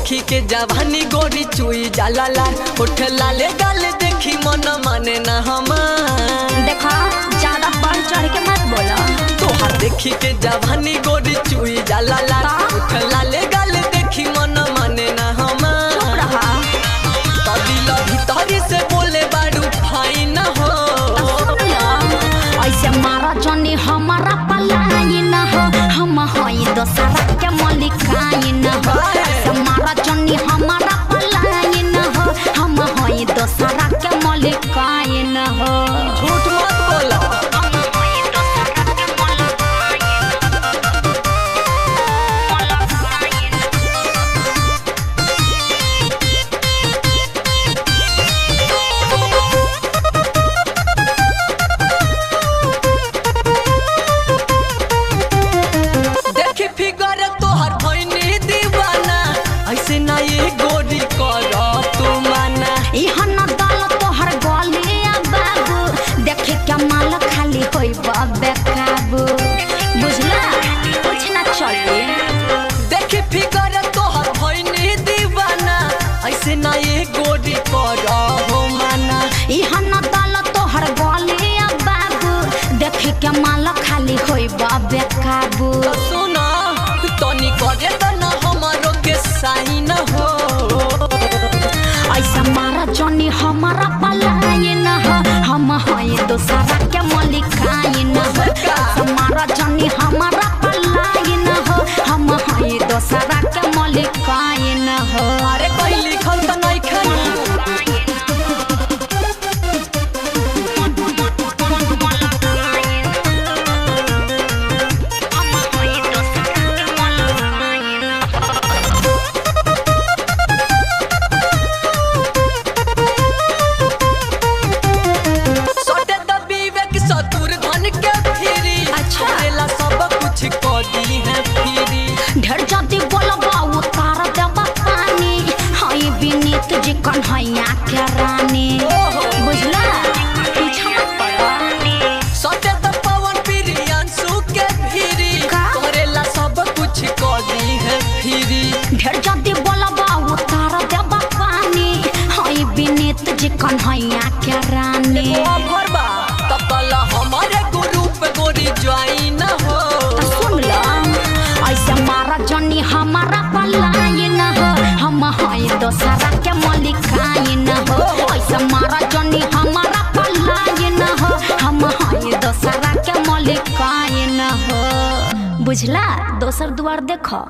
देखी के जवानी गोरी चुई जाला लाल उठ लाले गाल देखी मन माने ना हमार। देखा ज्यादा बढ़ चढ़ के मत बोला। तोहार देखी के जवानी गोरी चुई जाला लाल उठ लाले गाल देखी मन माने ना हमार। चुप रहा। तो दिल भीतरी से बोले बारू भाई न हो। ऐसे मारा जनी हमारा पलाई न हो, हम हई दोसरा के मलिकाई न हो। ऐसे मारा जनी हमारा पलाई न हो, हम हई दोसरा के मलिकाई न हो। झूठ मत बोला। ऐसे ना ये गोरी करो तू माना। इहा न दाल तोहर गलिया बाबू, देखे क्या माल खाली होई बाबे काबू। बुझला कुछ ना चले। देखी फिगर तोहर भइनी दीवाना, ऐसे ना ये गोरी करो हो माना। इहा न दाल तोहर गलिया बाबू, देखे क्या माल खाली होई बाबे काबू। तो सुना तनी करे त ना हमारो के साई न हो। ऐसा मारा जनी हमारा पलाई न हो, हम हई दोसरा के मलिकाई न हो। ऐसा मारा जनी हमारा पलाई न हो, हम हई दोसरा के मलिकाई न हो। अरे कोई लिखल त नहीं खानी। ढेर जाती बोलबा उतार देबा पानी, हई बिनीत जी कन्हैया के रानी। बुझला पीछा मत पड़ा। सटे त पवन प्रियांशु के फिरी करेला सब कुछ करी है फिरी। ढेर जाती बोलबा उतार देबा पानी, हई बिनीत जी कन्हैया के रानी। भरबा तब तला हमारे ग्रुप गोरी ज्वाइन हो। सुन ला ऐसे मारा जनी हमारा पलाई न हो, हम हई दोसरा के मलिकाई न हो। ऐसे मारा जनी हमारा पलाई न हो, हम हई दोसरा के मलिकाई न हो। बुझला दोसर दुआर देखो।